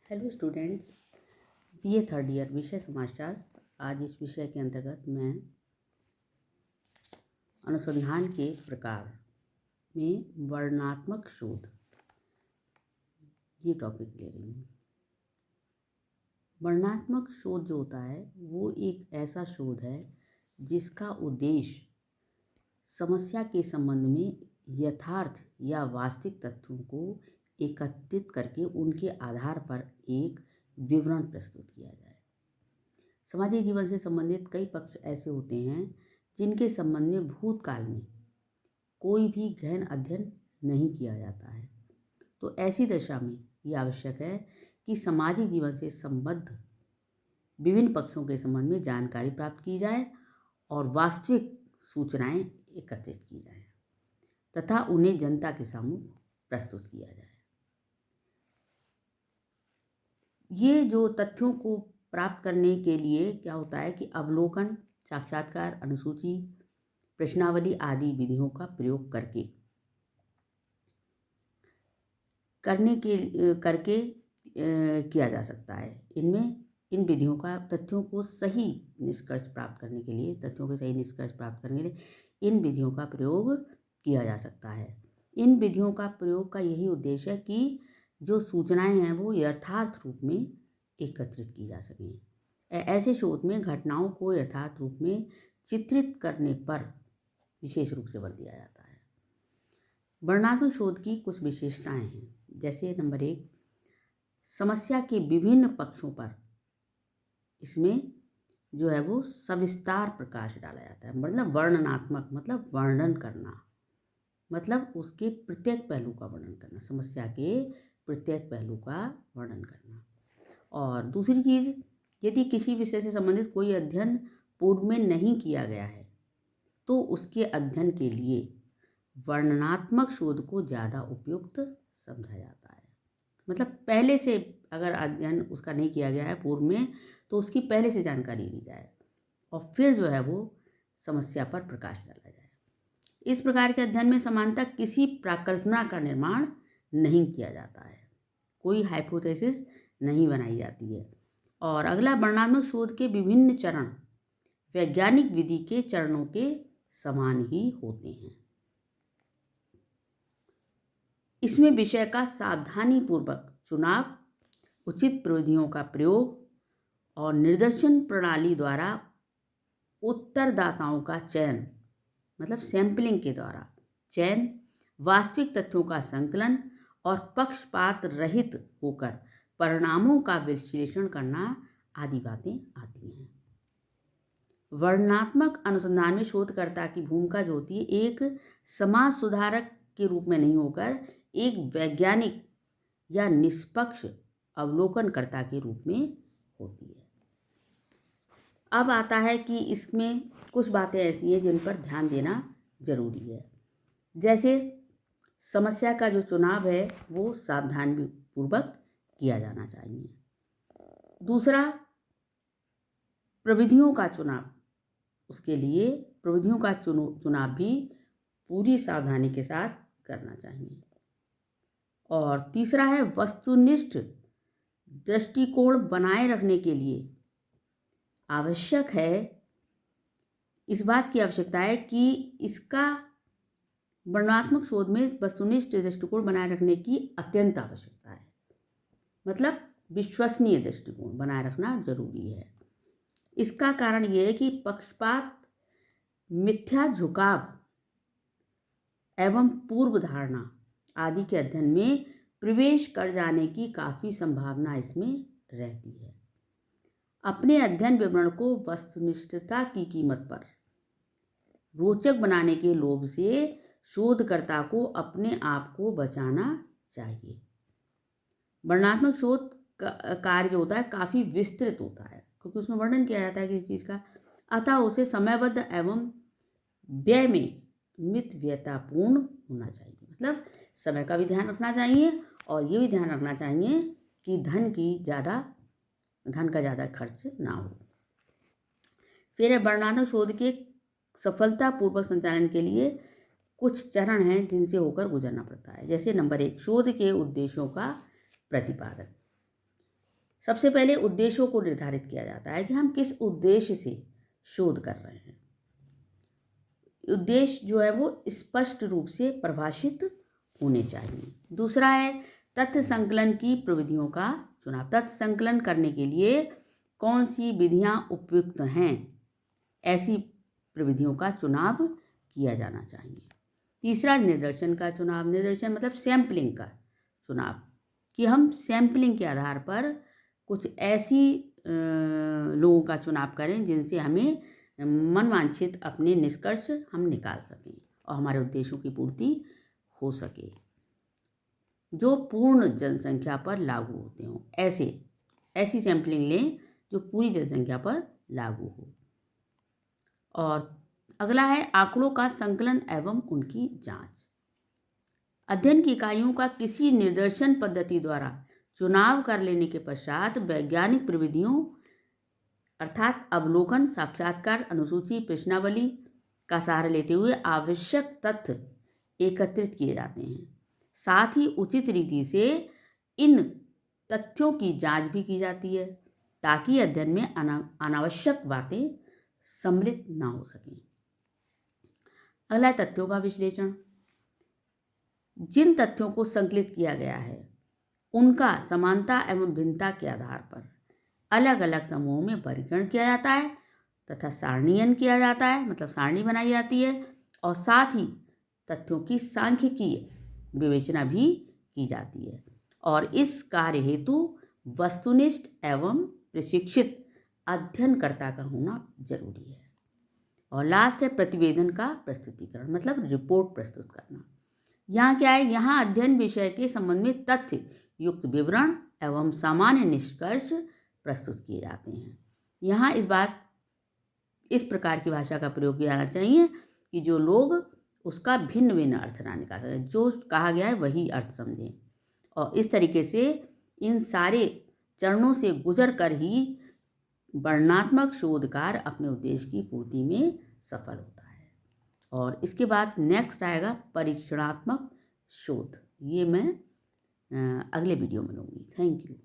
Hello students, BA third year विषय समाजशास्त्र। आज इस विषय के अंतर्गत मैं अनुसंधान के प्रकार में वर्णनात्मक शोध ये टॉपिक ले रही हूँ। वर्णनात्मक शोध जो होता है वो एक ऐसा शोध है जिसका उद्देश्य समस्या के संबंध में यथार्थ या वास्तविक तथ्यों को एकत्रित करके उनके आधार पर एक विवरण प्रस्तुत किया जाए। सामाजिक जीवन से संबंधित कई पक्ष ऐसे होते हैं जिनके संबंध में भूतकाल में कोई भी गहन अध्ययन नहीं किया जाता है। तो ऐसी दशा में ये आवश्यक है कि सामाजिक जीवन से संबद्ध विभिन्न पक्षों के संबंध में जानकारी प्राप्त की जाए और वास्तविक सूचनाएं एकत्रित की जाएं तथा उन्हें जनता के सामने प्रस्तुत किया जाए। ये जो तथ्यों को प्राप्त करने के लिए क्या होता है कि अवलोकन, साक्षात्कार, अनुसूची, प्रश्नावली आदि विधियों का प्रयोग करके किया जा सकता है। इन विधियों का तथ्यों के सही निष्कर्ष प्राप्त करने के लिए इन विधियों का प्रयोग किया जा सकता है। इन विधियों का प्रयोग का यही उद्देश्य है कि जो सूचनाएं हैं वो यथार्थ रूप में एकत्रित की जा सकें। ऐसे शोध में घटनाओं को यथार्थ रूप में चित्रित करने पर विशेष रूप से बल दिया जाता है। वर्णनात्मक शोध की कुछ विशेषताएं हैं, जैसे नंबर 1, समस्या के विभिन्न पक्षों पर इसमें जो है वो सविस्तार प्रकाश डाला जाता है। मतलब वर्णनात्मक मतलब वर्णन करना, मतलब उसके प्रत्येक पहलू का वर्णन करना, समस्या के प्रत्येक पहलू का वर्णन करना। और दूसरी चीज़, यदि किसी विषय से संबंधित कोई अध्ययन पूर्व में नहीं किया गया है तो उसके अध्ययन के लिए वर्णनात्मक शोध को ज़्यादा उपयुक्त समझा जाता है। मतलब पहले से अगर अध्ययन उसका नहीं किया गया है पूर्व में तो उसकी पहले से जानकारी ली जाए और फिर जो है वो समस्या पर प्रकाश डाला जाए। इस प्रकार के अध्ययन में सामान्यतः किसी प्राकल्पना का निर्माण नहीं किया जाता है, कोई हाइपोथेसिस नहीं बनाई जाती है। और अगला, वर्णनात्मक शोध के विभिन्न चरण वैज्ञानिक विधि के चरणों के समान ही होते हैं। इसमें विषय का सावधानीपूर्वक चुनाव, उचित प्रविधियों का प्रयोग और निर्देशन प्रणाली द्वारा उत्तरदाताओं का चयन, मतलब सैंपलिंग के द्वारा चयन, वास्तविक तथ्यों का संकलन और पक्षपात रहित होकर परिणामों का विश्लेषण करना आदि बातें आती हैं। वर्णनात्मक अनुसंधान में शोधकर्ता की भूमिका जो होती है एक समाज सुधारक के रूप में नहीं होकर एक वैज्ञानिक या निष्पक्ष अवलोकनकर्ता के रूप में होती है। अब आता है कि इसमें कुछ बातें ऐसी हैं जिन पर ध्यान देना जरूरी है। जैसे समस्या का जो चुनाव है वो सावधानीपूर्वक किया जाना चाहिए। दूसरा, प्रविधियों का चुनाव, उसके लिए प्रविधियों का चुनाव भी पूरी सावधानी के साथ करना चाहिए। और तीसरा है, वस्तुनिष्ठ दृष्टिकोण बनाए रखने के लिए आवश्यक है, इस बात की आवश्यकता है कि इसका वर्णनात्मक शोध में वस्तुनिष्ठ दृष्टिकोण बनाए रखने की अत्यंत आवश्यकता है। मतलब विश्वसनीय दृष्टिकोण बनाए रखना जरूरी है। इसका कारण यह है कि पक्षपात, मिथ्या झुकाव एवं पूर्व धारणा आदि के अध्ययन में प्रवेश कर जाने की काफ़ी संभावना इसमें रहती है। अपने अध्ययन विवरण को वस्तुनिष्ठता की कीमत पर रोचक बनाने के लोभ से शोधकर्ता को अपने आप को बचाना चाहिए। वर्णनात्मक शोध कार्य जो होता है काफ़ी विस्तृत होता है क्योंकि उसमें वर्णन किया जाता है किसी चीज़ का, अतः उसे समयबद्ध एवं व्यय में मितव्ययतापूर्ण होना चाहिए। मतलब समय का भी ध्यान रखना चाहिए और ये भी ध्यान रखना चाहिए कि धन का ज़्यादा खर्च ना हो। फिर वर्णनात्मक शोध के सफलतापूर्वक संचालन के लिए कुछ चरण हैं जिनसे होकर गुजरना पड़ता है। जैसे नंबर 1, शोध के उद्देश्यों का प्रतिपादन। सबसे पहले उद्देश्यों को निर्धारित किया जाता है कि हम किस उद्देश्य से शोध कर रहे हैं। उद्देश्य जो है वो स्पष्ट रूप से परिभाषित होने चाहिए। दूसरा है तथ्य संकलन की प्रविधियों का चुनाव। तथ्य संकलन करने के लिए कौन सी विधियां उपयुक्त हैं, ऐसी प्रविधियों का चुनाव किया जाना चाहिए। तीसरा निदर्शन का चुनाव। निदर्शन मतलब सैम्पलिंग का चुनाव, कि हम सैम्पलिंग के आधार पर कुछ ऐसी लोगों का चुनाव करें जिनसे हमें मनवांछित अपने निष्कर्ष हम निकाल सकें और हमारे उद्देश्यों की पूर्ति हो सके, जो पूर्ण जनसंख्या पर लागू होते हों। ऐसी सैम्पलिंग लें जो पूरी जनसंख्या पर लागू हो। और अगला है आंकड़ों का संकलन एवं उनकी जांच। अध्ययन की इकाइयों का किसी निर्देशन पद्धति द्वारा चुनाव कर लेने के पश्चात वैज्ञानिक प्रविधियों अर्थात अवलोकन, साक्षात्कार, अनुसूची, प्रश्नावली का सहारा लेते हुए आवश्यक तथ्य एकत्रित किए जाते हैं। साथ ही उचित रीति से इन तथ्यों की जांच भी की जाती है ताकि अध्ययन में अनावश्यक बातें सम्मिलित ना हो सकें। अगला है तथ्यों का विश्लेषण। जिन तथ्यों को संकलित किया गया है उनका समानता एवं भिन्नता के आधार पर अलग अलग समूहों में वर्गीकरण किया जाता है तथा सारणीयन किया जाता है, मतलब सारणी बनाई जाती है, और साथ ही तथ्यों की सांख्यिकीय विवेचना भी की जाती है। और इस कार्य हेतु वस्तुनिष्ठ एवं प्रशिक्षित अध्ययनकर्ता का होना जरूरी है। और लास्ट है प्रतिवेदन का प्रस्तुतिकरण, मतलब रिपोर्ट प्रस्तुत करना। यहाँ क्या है, यहाँ अध्ययन विषय के संबंध में तथ्य युक्त विवरण एवं सामान्य निष्कर्ष प्रस्तुत किए जाते हैं। यहाँ इस प्रकार की भाषा का प्रयोग किया जाना चाहिए कि जो लोग उसका भिन्न भिन्न अर्थ ना निकाल सकें, जो कहा गया है वही अर्थ समझें। और इस तरीके से इन सारे चरणों से गुजर कर ही वर्णनात्मक शोध कार्य अपने उद्देश्य की पूर्ति में सफल होता है। और इसके बाद नेक्स्ट आएगा परीक्षणात्मक शोध। ये मैं अगले वीडियो में लूँगी। Thank you.